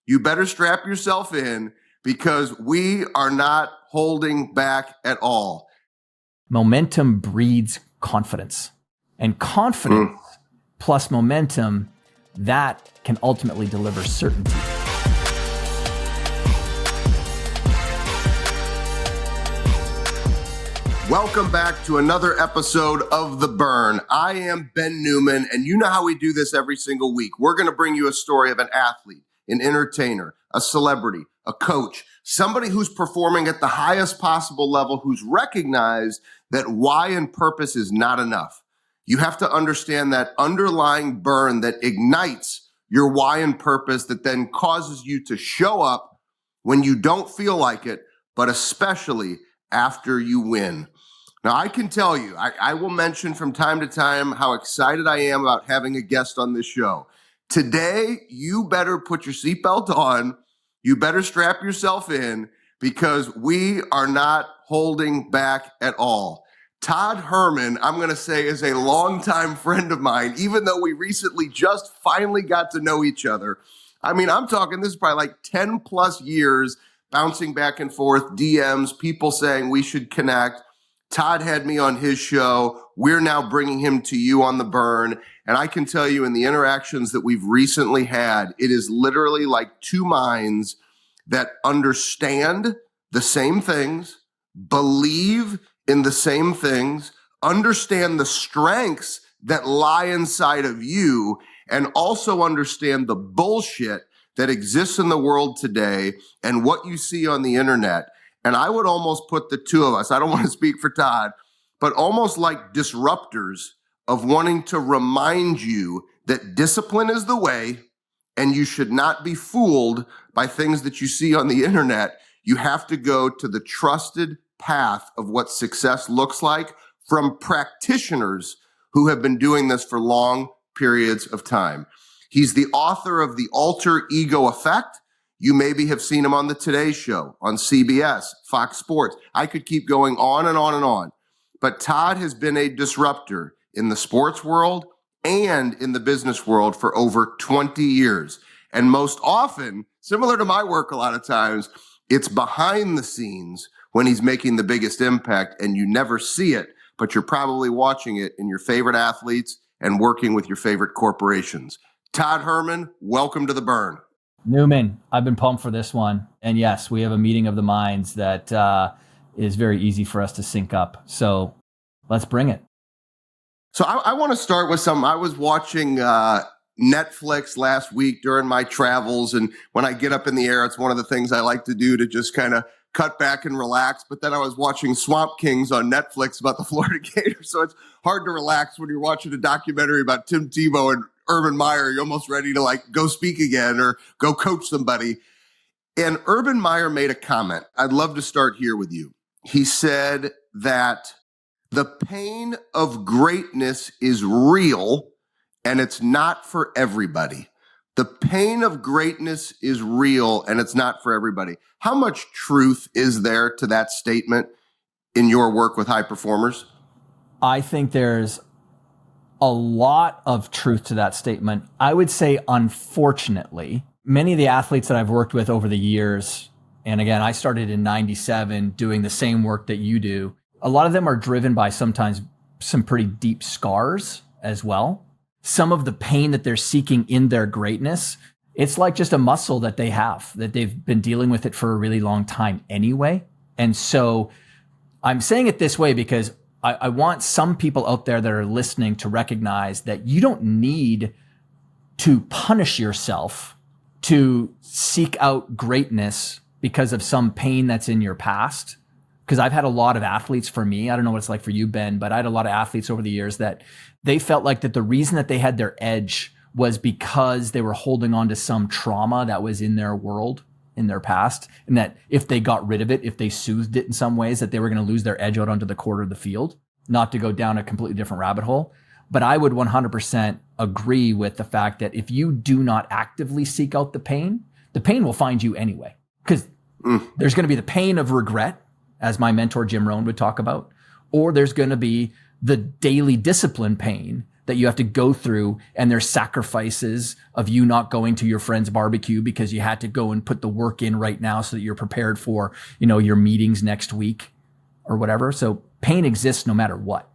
you better strap yourself in because we are not holding back at all. Momentum breeds confidence, and confidence plus momentum, that can ultimately deliver certainty. Welcome back to another episode of The Burn. I am Ben Newman, and you know how we do this every single week. We're going to bring you a story of an athlete, an entertainer, a celebrity, a coach, somebody who's performing at the highest possible level, who's recognized that why and purpose is not enough. You have to understand that underlying burn that ignites your why and purpose, that then causes you to show up when you don't feel like it, but especially after you win. Now, I can tell you, I will mention from time to time how excited I am about having a guest on this show. Today, you better put your seatbelt on. You better strap yourself in because we are not holding back at all. Todd Herman, I'm going to say, is a longtime friend of mine, even though we recently just finally got to know each other. I mean, I'm talking, this is probably like 10 plus years bouncing back and forth, DMs, people saying we should connect. Todd had me on his show. We're now bringing him to you on The Burn. And I can tell you in the interactions that we've recently had, it is literally like two minds that understand the same things, believe in the same things, understand the strengths that lie inside of you, and also understand the bullshit that exists in the world today and what you see on the internet. And I would almost put the two of us, I don't want to speak for Todd, but almost like disruptors of wanting to remind you that discipline is the way and you should not be fooled by things that you see on the internet. You have to go to the trusted path of what success looks like from practitioners who have been doing this for long periods of time. He's the author of The Alter Ego Effect. You maybe have seen him on the Today Show, on CBS, Fox Sports. I could keep going on and on and on. But Todd has been a disruptor in the sports world and in the business world for over 20 years. And most often, similar to my work a lot of times, it's behind the scenes when he's making the biggest impact, and you never see it, but you're probably watching it in your favorite athletes and working with your favorite corporations. Todd Herman, welcome to The Burn. Newman, I've been pumped for this one. And yes, we have a meeting of the minds that is very easy for us to sync up. So let's bring it. So I want to start with I was watching Netflix last week during my travels. And when I get up in the air, it's one of the things I like to do to just kind of cut back and relax. But then I was watching Swamp Kings on Netflix about the Florida Gators. So it's hard to relax when you're watching a documentary about Tim Tebow and Urban Meyer. You're almost ready to like go speak again or go coach somebody. And Urban Meyer made a comment. I'd love to start here with you. He said that the pain of greatness is real and it's not for everybody. The pain of greatness is real and it's not for everybody. How much truth is there to that statement in your work with high performers? I think there's a lot of truth to that statement. I would say, unfortunately, many of the athletes that I've worked with over the years, and again, I started in 97 doing the same work that you do, a lot of them are driven by sometimes some pretty deep scars as well. Some of the pain that they're seeking in their greatness, it's like just a muscle that they have, that they've been dealing with it for a really long time anyway. And so I'm saying it this way because I want some people out there that are listening to recognize that you don't need to punish yourself to seek out greatness because of some pain that's in your past. Because I've had a lot of athletes, for me, I don't know what it's like for you, Ben, but I had a lot of athletes over the years that they felt like that the reason that they had their edge was because they were holding on to some trauma that was in their world, in their past, and that if they got rid of it, if they soothed it in some ways, that they were going to lose their edge out onto the quarter of the field, not to go down a completely different rabbit hole. But I would 100% agree with the fact that if you do not actively seek out the pain will find you anyway. Because there's going to be the pain of regret, as my mentor Jim Rohn would talk about, or there's going to be the daily discipline pain that you have to go through, and there's sacrifices of you not going to your friend's barbecue because you had to go and put the work in right now so that you're prepared for, your meetings next week or whatever. So pain exists no matter what.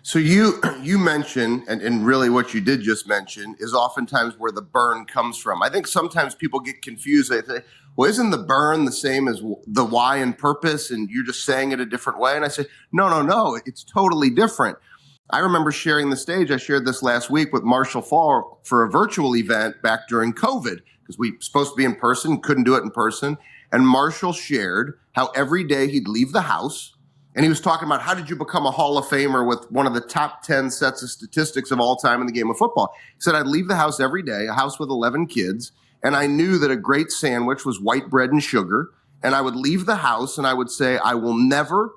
So you mentioned, and really what you did just mention is oftentimes where the burn comes from. I think sometimes people get confused. They say, well, isn't the burn the same as the why and purpose? And you're just saying it a different way. And I say, no, it's totally different. I remember sharing the stage. I shared this last week with Marshall Fall for a virtual event back during COVID because we were supposed to be in person, couldn't do it in person. And Marshall shared how every day he'd leave the house. And he was talking about how did you become a Hall of Famer with one of the top 10 sets of statistics of all time in the game of football. He said, I'd leave the house every day, a house with 11 kids, and I knew that a great sandwich was white bread and sugar. And I would leave the house and I would say, I will never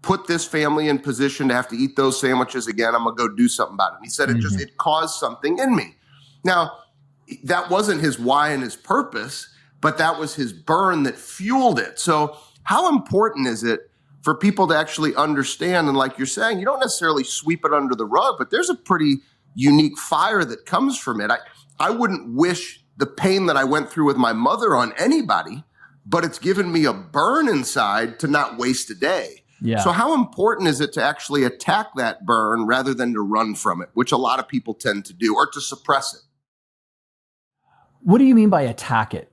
put this family in position to have to eat those sandwiches again. I'm going to go do something about it. And he said it caused something in me. Now, that wasn't his why and his purpose, but that was his burn that fueled it. So how important is it for people to actually understand? And like you're saying, you don't necessarily sweep it under the rug, but there's a pretty unique fire that comes from it. I wouldn't wish the pain that I went through with my mother on anybody, but it's given me a burn inside to not waste a day. Yeah. So how important is it to actually attack that burn rather than to run from it, which a lot of people tend to do, or to suppress it? What do you mean by attack it?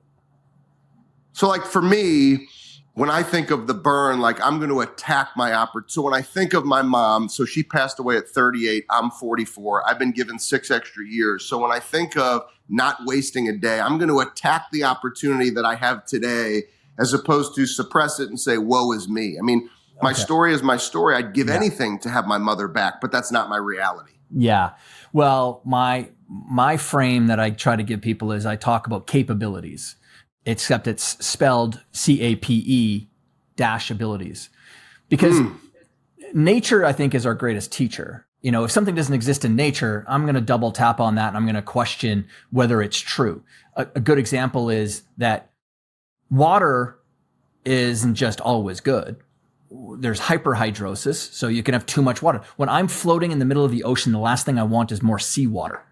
So like for me, when I think of the burn, like I'm going to attack my opportunity. So when I think of my mom, so she passed away at 38, I'm 44. I've been given 6 extra years. So when I think of not wasting a day, I'm going to attack the opportunity that I have today as opposed to suppress it and say, woe is me. I mean, my story is my story. I'd give anything to have my mother back, but that's not my reality. Yeah. Well, my frame that I try to give people is I talk about capabilities, except it's spelled CAPE -abilities, because nature, I think, is our greatest teacher. If something doesn't exist in nature, I'm going to double tap on that and I'm going to question whether it's true. A good example is that water isn't just always good. There's hyperhidrosis, so you can have too much water. When I'm floating in the middle of the ocean, the last thing I want is more seawater.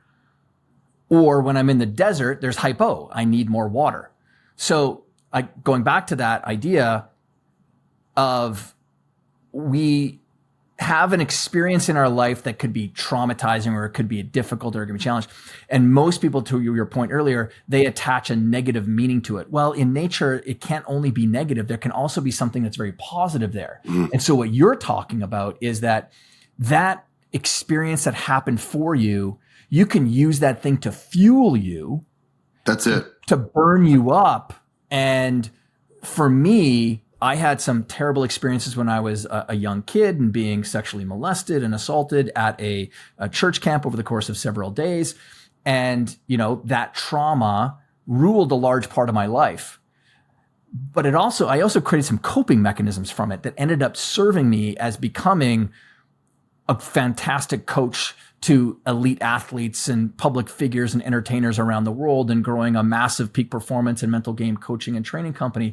Or when I'm in the desert, there's hypo. I need more water. So going back to that idea of we have an experience in our life that could be traumatizing, or it could be difficult, or it could be challenged. And most people, to your point earlier, they attach a negative meaning to it. Well, in nature, it can't only be negative. There can also be something that's very positive there. And so what you're talking about is that experience that happened for you, you can use that thing to fuel you. That's it. To burn you up. And for me, I had some terrible experiences when I was a young kid and being sexually molested and assaulted at a church camp over the course of several days. And, that trauma ruled a large part of my life. But I also created some coping mechanisms from it that ended up serving me as becoming a fantastic coach to elite athletes and public figures and entertainers around the world, and growing a massive peak performance and mental game coaching and training company.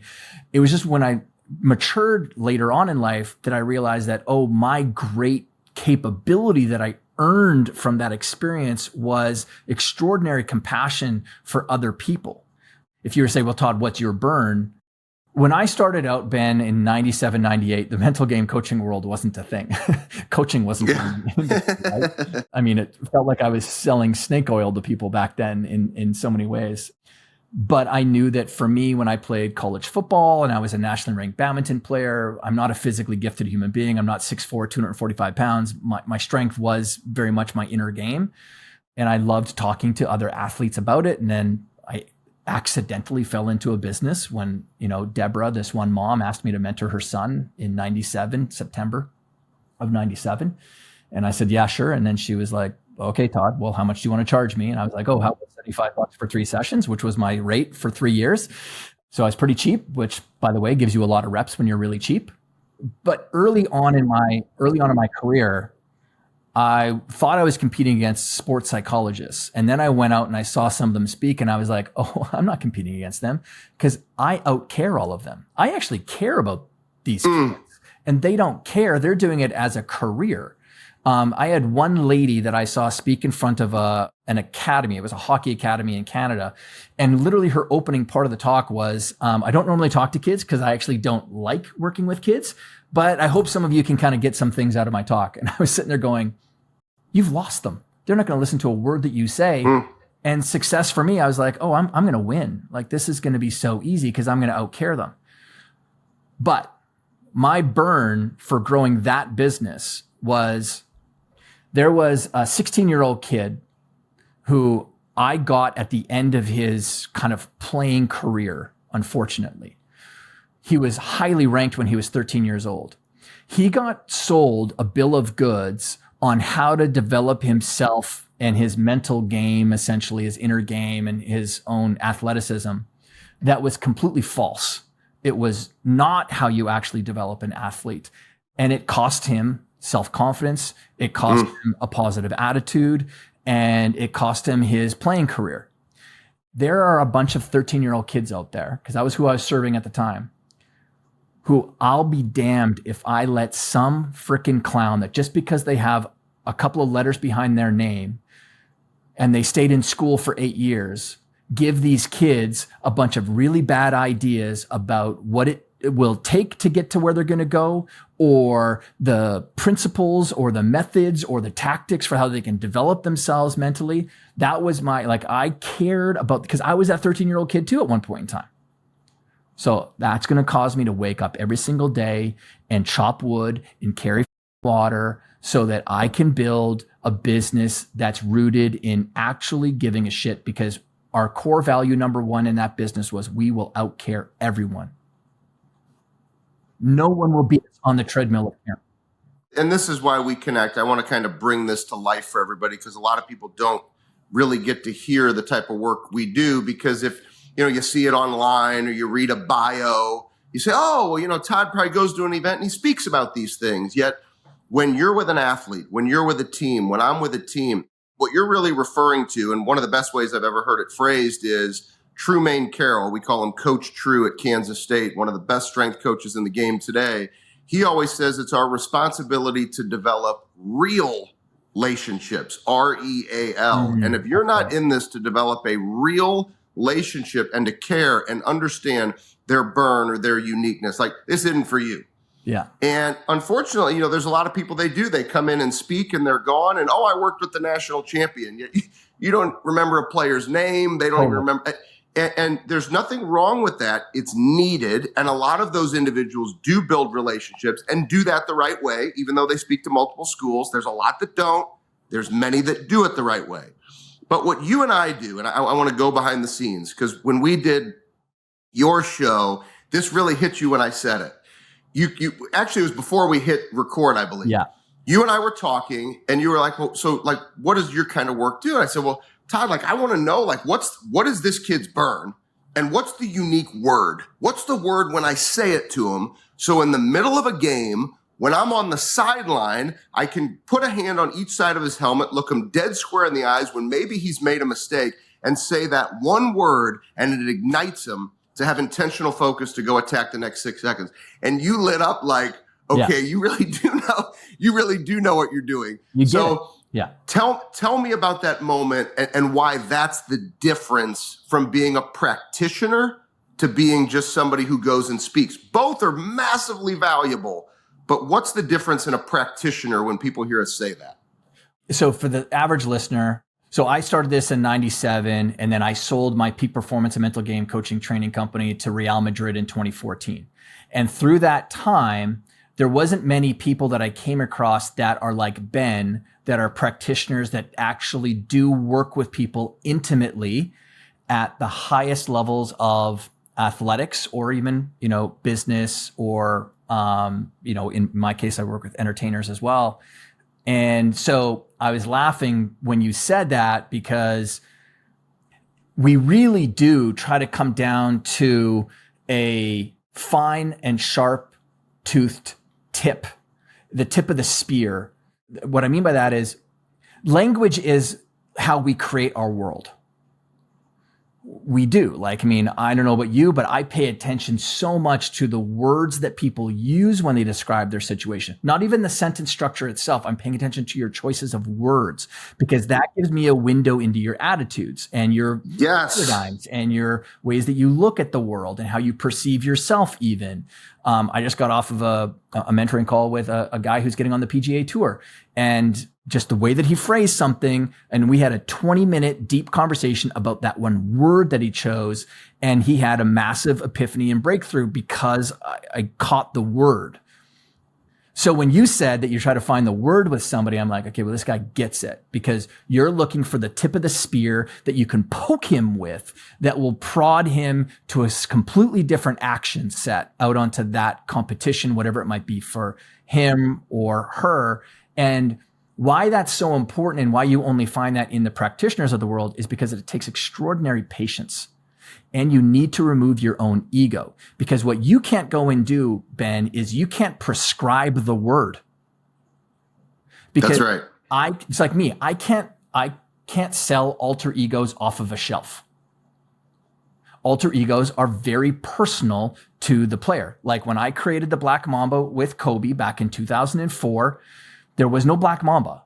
It was just when I matured later on in life that I realized that, my great capability that I earned from that experience was extraordinary compassion for other people. If you were to say, well, Todd, what's your burn? When I started out, Ben, in 97, 98, the mental game coaching world wasn't a thing. Coaching wasn't right? I mean, it felt like I was selling snake oil to people back then in so many ways. But I knew that for me, when I played college football and I was a nationally ranked badminton player, I'm not a physically gifted human being. I'm not 6'4", 245 pounds. My strength was very much my inner game. And I loved talking to other athletes about it. And then I accidentally fell into a business when, Deborah, this one mom, asked me to mentor her son in 97, September of 97. And I said, yeah, sure. And then she was like, okay, Todd, well, how much do you want to charge me? And I was like, how about $75 for 3 sessions, which was my rate for 3 years. So I was pretty cheap, which, by the way, gives you a lot of reps when you're really cheap. But early on in my career, I thought I was competing against sports psychologists. And then I went out and I saw some of them speak, and I was like, I'm not competing against them, because I outcare all of them. I actually care about these kids, and they don't care. They're doing it as a career. I had one lady that I saw speak in front of an academy. It was a hockey academy in Canada. And literally her opening part of the talk was, I don't normally talk to kids because I actually don't like working with kids, but I hope some of you can kind of get some things out of my talk. And I was sitting there going, you've lost them. They're not going to listen to a word that you say. And success for me, I was like, oh, I'm going to win. Like, this is going to be so easy because I'm going to outcare them. But my burn for growing that business was, there was a 16-year-old kid who I got at the end of his kind of playing career, unfortunately. He was highly ranked when he was 13 years old. He got sold a bill of goods on how to develop himself and his mental game, essentially his inner game and his own athleticism, that was completely false. It was not how you actually develop an athlete. And it cost him self-confidence. It cost him a positive attitude, and it cost him his playing career. There are a bunch of 13-year-old kids out there, because that was who I was serving at the time, who I'll be damned if I let some freaking clown that just because they have a couple of letters behind their name and they stayed in school for 8 years, give these kids a bunch of really bad ideas about what it will take to get to where they're going to go, or the principles or the methods or the tactics for how they can develop themselves mentally. That was I cared about, because I was that 13-year-old kid too at one point in time. So that's going to cause me to wake up every single day and chop wood and carry water so that I can build a business that's rooted in actually giving a shit, because our core value number one in that business was we will outcare everyone. No one will beat us on the treadmill of care. And this is why we connect. I want to kind of bring this to life for everybody, because a lot of people don't really get to hear the type of work we do, because if you see it online or you read a bio, you say, oh, well, Todd probably goes to an event and he speaks about these things. Yet when you're with an athlete, when you're with a team, when I'm with a team, what you're really referring to, and one of the best ways I've ever heard it phrased, is Trumaine Carroll. We call him Coach True at Kansas State, one of the best strength coaches in the game today. He always says it's our responsibility to develop real relationships, REAL. And if you're not in this to develop a real relationship and to care and understand their burn or their uniqueness, like, this isn't for you. Yeah. And unfortunately, there's a lot of people, they come in and speak and they're gone. And, I worked with the national champion. You don't remember a player's name. They don't even remember. And there's nothing wrong with that. It's needed. And a lot of those individuals do build relationships and do that the right way, even though they speak to multiple schools. There's a lot that don't. There's many that do it the right way. But what you and I do, and I want to go behind the scenes, because when we did your show, this really hit you when I said it. You actually, it was before we hit record, I believe. Yeah. You and I were talking, and you were like, well, so what does your kind of work do? And I said, well, Todd, I want to know, what is this kid's burn? And what's the unique word? What's the word when I say it to him? So in the middle of a game, when I'm on the sideline, I can put a hand on each side of his helmet, look him dead square in the eyes when maybe he's made a mistake, and say that one word, and it ignites him to have intentional focus to go attack the next 6 seconds. And you lit up like, okay, you really do know what you're doing. Yeah. Tell me about that moment and why that's the difference from being a practitioner to being just somebody who goes and speaks. Both are massively valuable, but what's the difference in a practitioner when people hear us say that? So for the average listener, so I started this in 97, and then I sold my peak performance and mental game coaching training company to Real Madrid in 2014. And through that time, there wasn't many people that I came across that are like Ben, that are practitioners that actually do work with people intimately at the highest levels of athletics, or even, business, or, in my case, I work with entertainers as well. And so I was laughing when you said that, because we really do try to come down to a fine and sharp toothed tip, the tip of the spear. What I mean by that is language is how we create our world. we do. Like, I mean, I don't know about you, but I pay attention so much to the words that people use when they describe their situation. Not even the sentence structure itself. I'm paying attention to your choices of words, because that gives me a window into your attitudes and your paradigms and your ways that you look at the world and how you perceive yourself even. I just got off of a mentoring call with a guy who's getting on the PGA Tour, and just the way that he phrased something. And we had a 20-minute deep conversation about that one word that he chose. And he had a massive epiphany and breakthrough because I caught the word. So when you said that you try to find the word with somebody, I'm like, okay, well, this guy gets it, because you're looking for the tip of the spear that you can poke him with that will prod him to a completely different action set out onto that competition, whatever it might be for him or her. And why that's so important and why you only find that in the practitioners of the world is because it takes extraordinary patience. And you need to remove your own ego, because what you can't go and do, Ben, is you can't prescribe the word. Because that's right. It's like me. I can't sell alter egos off of a shelf. Alter egos are very personal to the player. Like when I created the Black Mamba with Kobe back in 2004, there was no Black Mamba.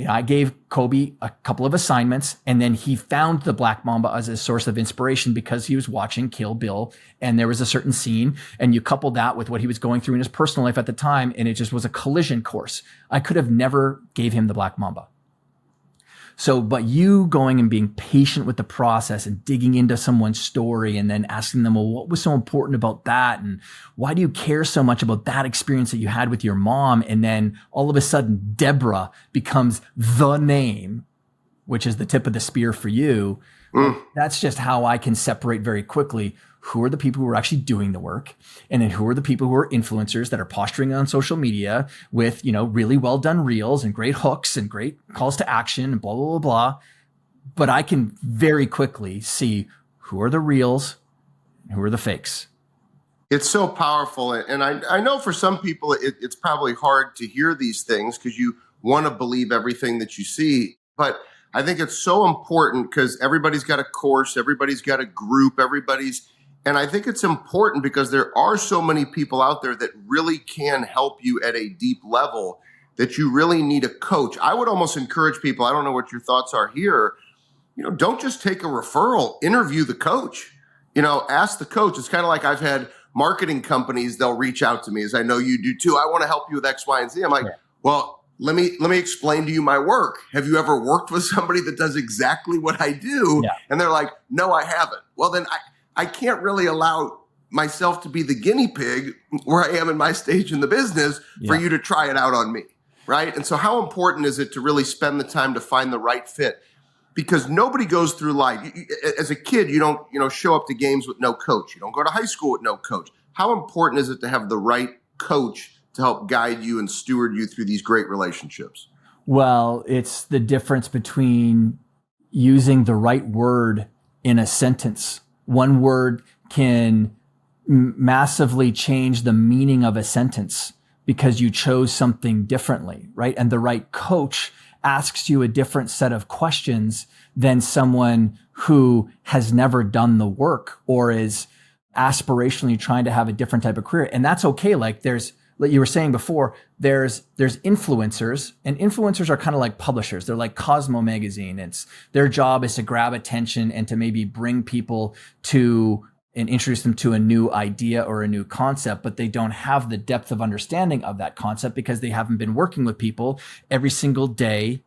I gave Kobe a couple of assignments, and then he found the Black Mamba as a source of inspiration because he was watching Kill Bill, and there was a certain scene, and you couple that with what he was going through in his personal life at the time, and it just was a collision course. I could have never gave him the Black Mamba. So, but you going and being patient with the process and digging into someone's story and then asking them, well, what was so important about that? And why do you care so much about that experience that you had with your mom? And then all of a sudden, Deborah becomes the name, which is the tip of the spear for you. That's just how I can separate very quickly who are the people who are actually doing the work, and then who are the people who are influencers that are posturing on social media with, really well done reels and great hooks and great calls to action and blah, blah, blah, blah. But I can very quickly see who are the reals and who are the fakes. It's so powerful. And I know for some people, it's probably hard to hear these things because you want to believe everything that you see. But I think it's so important because everybody's got a course, everybody's got a group, and I think it's important because there are so many people out there that really can help you at a deep level that you really need a coach. I would almost encourage people, I don't know what your thoughts are here, don't just take a referral, interview the coach, ask the coach. It's kind of like I've had marketing companies, they'll reach out to me, as I know you do too. I want to help you with X, Y, and Z. I'm like, well, let me explain to you my work. Have you ever worked with somebody that does exactly what I do? Yeah. And they're like, no, I haven't. Well, then I can't really allow myself to be the guinea pig where I am in my stage in the business for you to try it out on me, right? And so how important is it to really spend the time to find the right fit? Because nobody goes through life. As a kid, you don't show up to games with no coach. You don't go to high school with no coach. How important is it to have the right coach to help guide you and steward you through these great relationships? Well, it's the difference between using the right word in a sentence. One word can massively change the meaning of a sentence because you chose something differently, right? And the right coach asks you a different set of questions than someone who has never done the work or is aspirationally trying to have a different type of career. And that's okay. Like you were saying before, there's influencers, and influencers are kind of like publishers. They're like Cosmo magazine. Their job is to grab attention and to maybe bring people to and introduce them to a new idea or a new concept, but they don't have the depth of understanding of that concept because they haven't been working with people every single day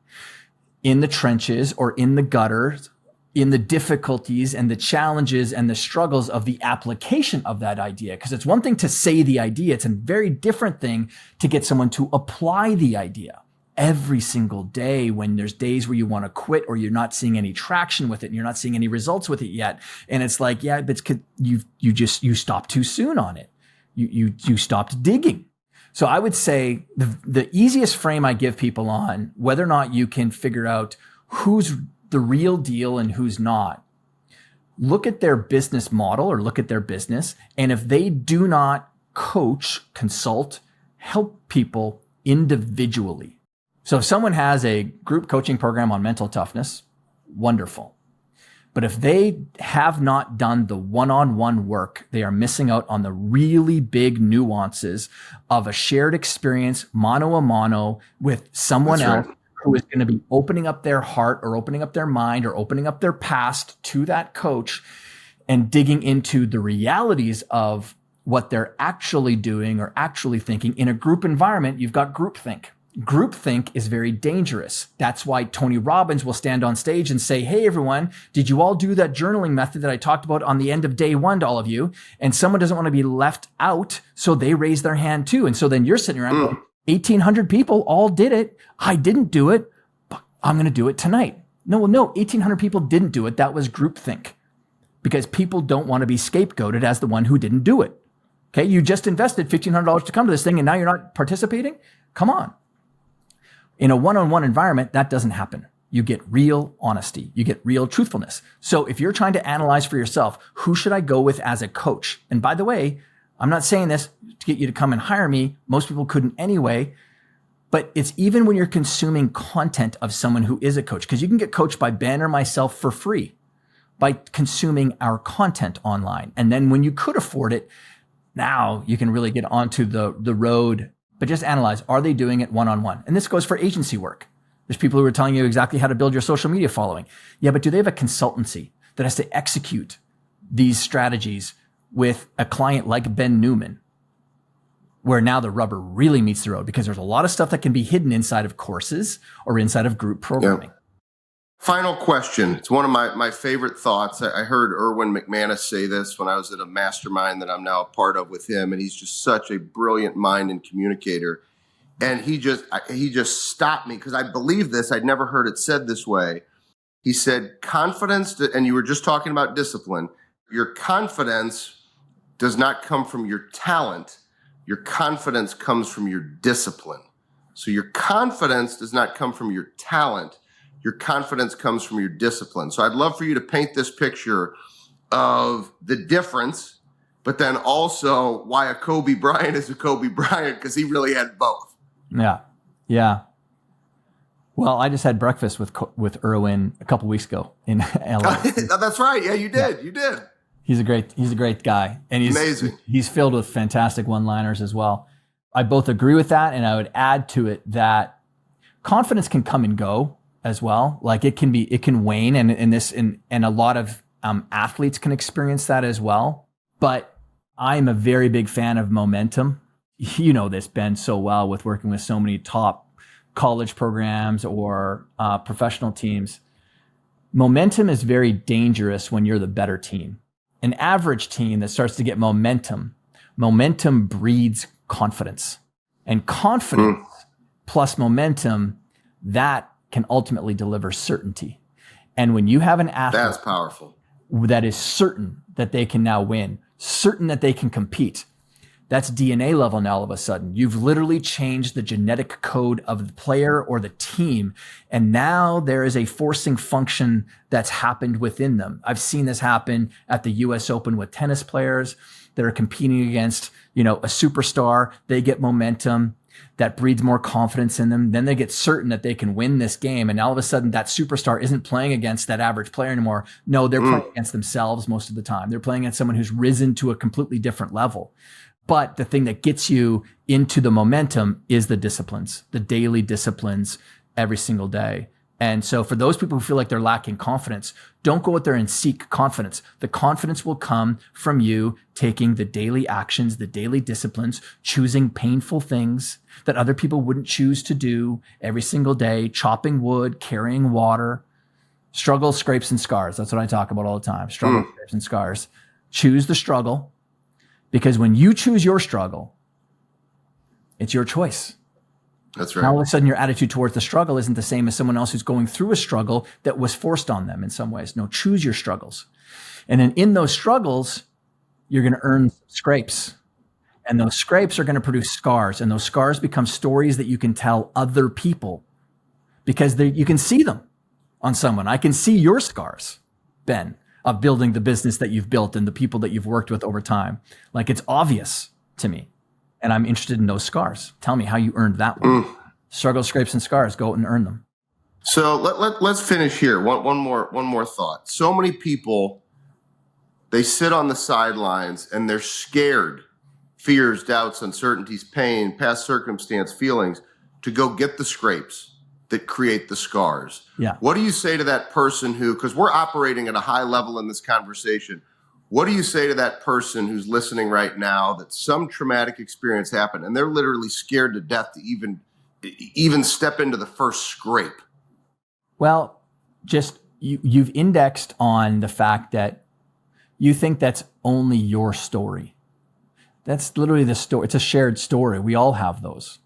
in the trenches or in the gutters, in the difficulties and the challenges and the struggles of the application of that idea. Because it's one thing to say the idea. It's a very different thing to get someone to apply the idea every single day when there's days where you want to quit or you're not seeing any traction with it and you're not seeing any results with it yet. And it's like, yeah, but you stopped too soon on it. You stopped digging. So I would say the easiest frame I give people on whether or not you can figure out who's the real deal and who's not, look at their business model or look at their business. And if they do not coach, consult, help people individually. So if someone has a group coaching program on mental toughness, wonderful. But if they have not done the one-on-one work, they are missing out on the really big nuances of a shared experience, mano a mano, with someone else who is going to be opening up their heart or opening up their mind or opening up their past to that coach and digging into the realities of what they're actually doing or actually thinking. In a group environment, you've got groupthink. Groupthink is very dangerous. That's why Tony Robbins will stand on stage and say, hey, everyone, did you all do that journaling method that I talked about on the end of day one to all of you? And someone doesn't want to be left out, so they raise their hand too. And so then you're sitting around going, 1,800 people all did it. I didn't do it, but I'm going to do it tonight. No, 1,800 people didn't do it. That was groupthink, because people don't want to be scapegoated as the one who didn't do it. Okay, you just invested $1,500 to come to this thing and now you're not participating? Come on. In a one-on-one environment, that doesn't happen. You get real honesty. You get real truthfulness. So if you're trying to analyze for yourself, who should I go with as a coach? And by the way, I'm not saying this to get you to come and hire me. Most people couldn't anyway. But it's even when you're consuming content of someone who is a coach, because you can get coached by Ben or myself for free by consuming our content online. And then when you could afford it, now you can really get onto the road. But just analyze, are they doing it one-on-one? And this goes for agency work. There's people who are telling you exactly how to build your social media following. Yeah, but do they have a consultancy that has to execute these strategies with a client like Ben Newman, where now the rubber really meets the road? Because there's a lot of stuff that can be hidden inside of courses or inside of group programming. Yeah. Final question. It's one of my favorite thoughts. I heard Erwin McManus say this when I was at a mastermind that I'm now a part of with him, and he's just such a brilliant mind and communicator. And he just stopped me because I believe this. I'd never heard it said this way. He said, confidence, and you were just talking about discipline. Your confidence does not come from your talent. Your confidence comes from your discipline. So your confidence does not come from your talent. Your confidence comes from your discipline. So I'd love for you to paint this picture of the difference, but then also why a Kobe Bryant is a Kobe Bryant, because he really had both. Yeah. Well, I just had breakfast with Erwin a couple weeks ago in LA. That's right. Yeah, you did. Yeah. You did. He's a great guy, and he's amazing. He's filled with fantastic one-liners as well. I both agree with that, and I would add to it that confidence can come and go as well. Like it can wane, and a lot of athletes can experience that as well. But I'm a very big fan of momentum. You know this, Ben, so well with working with so many top college programs or professional teams. Momentum is very dangerous when you're the better team. An average team that starts to get momentum breeds confidence, and confidence plus momentum, that can ultimately deliver certainty. And when you have an athlete that's powerful, that is certain that they can now win, certain that they can compete, that's DNA level now all of a sudden. You've literally changed the genetic code of the player or the team. And now there is a forcing function that's happened within them. I've seen this happen at the US Open with tennis players that are competing against, a superstar. They get momentum that breeds more confidence in them. Then they get certain that they can win this game. And all of a sudden that superstar isn't playing against that average player anymore. No, they're playing against themselves most of the time. They're playing against someone who's risen to a completely different level. But the thing that gets you into the momentum is the disciplines, the daily disciplines every single day. And so for those people who feel like they're lacking confidence, don't go out there and seek confidence. The confidence will come from you taking the daily actions, the daily disciplines, choosing painful things that other people wouldn't choose to do every single day, chopping wood, carrying water, struggle, scrapes, and scars. That's what I talk about all the time. Struggle, scrapes, and scars. Choose the struggle, because when you choose your struggle, it's your choice. That's right. Now all of a sudden your attitude towards the struggle isn't the same as someone else who's going through a struggle that was forced on them in some ways. No, choose your struggles. And then in those struggles, you're going to earn scrapes. And those scrapes are going to produce scars. And those scars become stories that you can tell other people because you can see them on someone. I can see your scars, Ben, of building the business that you've built and the people that you've worked with over time. Like it's obvious to me. And I'm interested in those scars. Tell me how you earned that one. Struggle, scrapes, and scars. Go out and earn them. So let's finish here. One more thought. So many people, they sit on the sidelines and they're scared, fears, doubts, uncertainties, pain, past circumstance, feelings, to go get the scrapes that create the scars. Yeah. What do you say to that person who, because we're operating at a high level in this conversation, what do you say to that person who's listening right now that some traumatic experience happened and they're literally scared to death to even step into the first scrape? Well, just you've indexed on the fact that you think that's only your story. That's literally the story. It's a shared story. We all have those.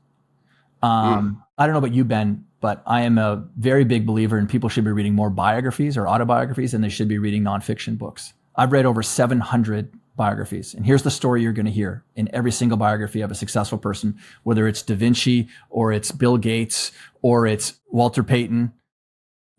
I don't know about you, Ben, but I am a very big believer in people should be reading more biographies or autobiographies than they should be reading nonfiction books. I've read over 700 biographies. And here's the story you're going to hear in every single biography of a successful person, whether it's Da Vinci or it's Bill Gates or it's Walter Payton,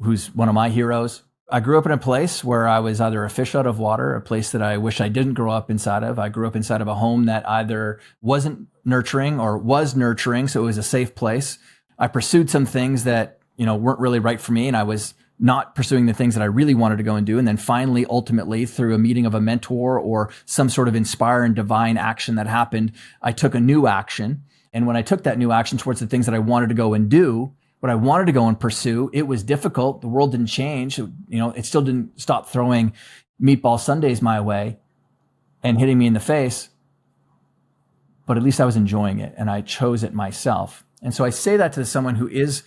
who's one of my heroes. I grew up in a place where I was either a fish out of water, a place that I wish I didn't grow up inside of. I grew up inside of a home that either wasn't nurturing or was nurturing, so it was a safe place. I pursued some things that, weren't really right for me, and I was not pursuing the things that I really wanted to go and do. And then finally, ultimately, through a meeting of a mentor or some sort of inspiring divine action that happened, I took a new action. And when I took that new action towards the things that I wanted to go and do, what I wanted to go and pursue, it was difficult. The world didn't change. It still didn't stop throwing meatball sundaes my way and hitting me in the face. But at least I was enjoying it and I chose it myself. And so I say that to someone who is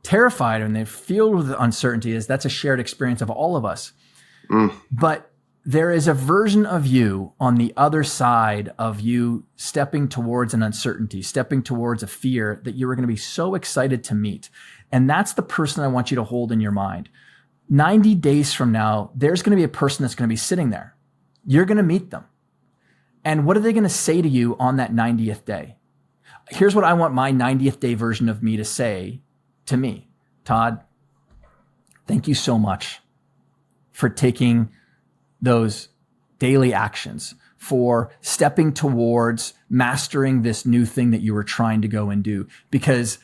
terrified and they feel with uncertainty, is that's a shared experience of all of us. But there is a version of you on the other side of you stepping towards an uncertainty, stepping towards a fear that you are going to be so excited to meet. And that's the person I want you to hold in your mind. 90 days from now, there's going to be a person that's going to be sitting there. You're going to meet them. And what are they going to say to you on that 90th day? Here's what I want my 90th day version of me to say to me. Todd, thank you so much for taking those daily actions, for stepping towards mastering this new thing that you were trying to go and do. Because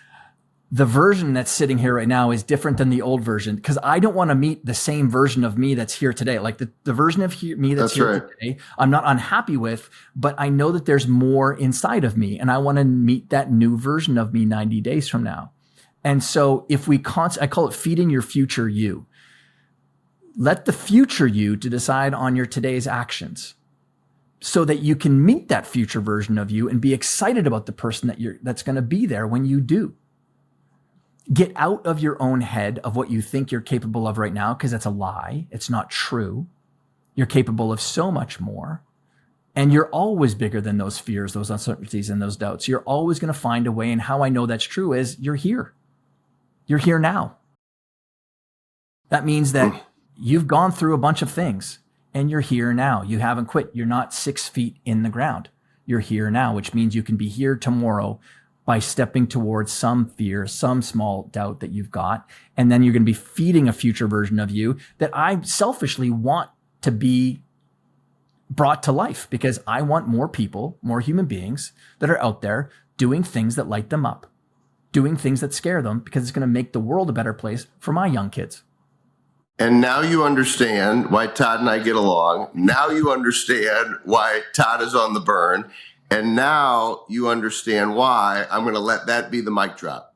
the version that's sitting here right now is different than the old version, because I don't want to meet the same version of me that's here today. Like the version of me that's here today, I'm not unhappy with, but I know that there's more inside of me and I want to meet that new version of me 90 days from now. And so if we I call it feeding your future you. Let the future you to decide on your today's actions so that you can meet that future version of you and be excited about the person that's going to be there when you do. Get out of your own head of what you think you're capable of right now, because that's a lie. It's not true. You're capable of so much more. And you're always bigger than those fears, those uncertainties, and those doubts. You're always going to find a way. And how I know that's true is you're here. You're here now. That means that you've gone through a bunch of things and you're here now. You haven't quit. You're not 6 feet in the ground. You're here now, which means you can be here tomorrow by stepping towards some fear, some small doubt that you've got. And then you're going to be feeding a future version of you that I selfishly want to be brought to life, because I want more people, more human beings that are out there doing things that light them up, doing things that scare them, because it's going to make the world a better place for my young kids. And now you understand why Todd and I get along. Now you understand why Todd is on the burn. And now you understand why I'm going to let that be the mic drop.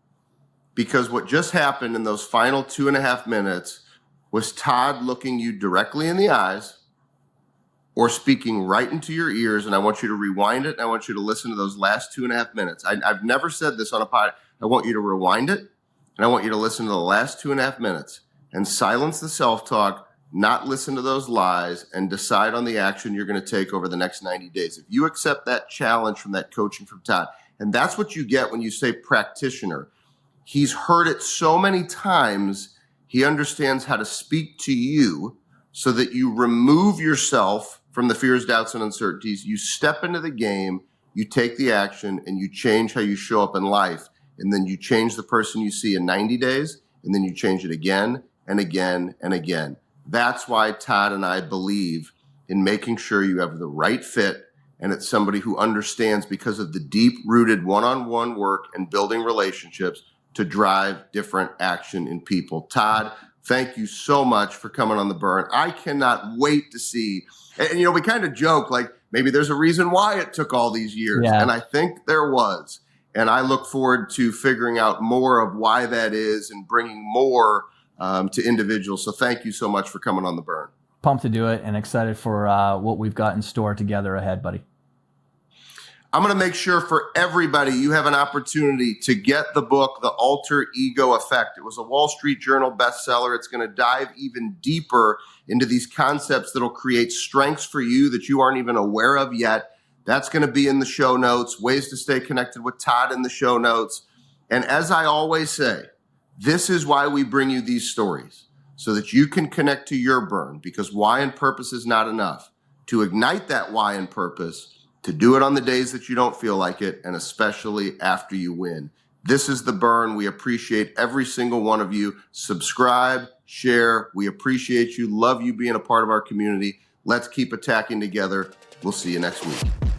Because what just happened in those final 2.5 minutes was Todd looking you directly in the eyes or speaking right into your ears. And I want you to rewind it. And I want you to listen to those last 2.5 minutes. I've never said this on a pod. I want you to rewind it. And I want you to listen to the last 2.5 minutes. And silence the self-talk, not listen to those lies, and decide on the action you're going to take over the next 90 days. If you accept that challenge from that coaching from Todd, and that's what you get when you say practitioner. He's heard it so many times, he understands how to speak to you so that you remove yourself from the fears, doubts, and uncertainties. You step into the game, you take the action, and you change how you show up in life. And then you change the person you see in 90 days, and then you change it again and again and again. That's why Todd and I believe in making sure you have the right fit, and it's somebody who understands, because of the deep-rooted one-on-one work and building relationships, to drive different action in people. Todd, thank you so much for coming on The Burn. I cannot wait to see, and we kind of joke like maybe there's a reason why it took all these years. Yeah. And I think there was. And I look forward to figuring out more of why that is and bringing more to individuals. So thank you so much for coming on The Burn. Pumped to do it and excited for what we've got in store together ahead, buddy. I'm going to make sure for everybody you have an opportunity to get the book, The Alter Ego Effect. It was a Wall Street Journal bestseller. It's going to dive even deeper into these concepts that will create strengths for you that you aren't even aware of yet. That's going to be in the show notes, ways to stay connected with Todd in the show notes. And as I always say, this is why we bring you these stories, so that you can connect to your burn, because why and purpose is not enough. To ignite that why and purpose, to do it on the days that you don't feel like it, and especially after you win. This is The Burn. We appreciate every single one of you. Subscribe, share. We appreciate you. Love you being a part of our community. Let's keep attacking together. We'll see you next week.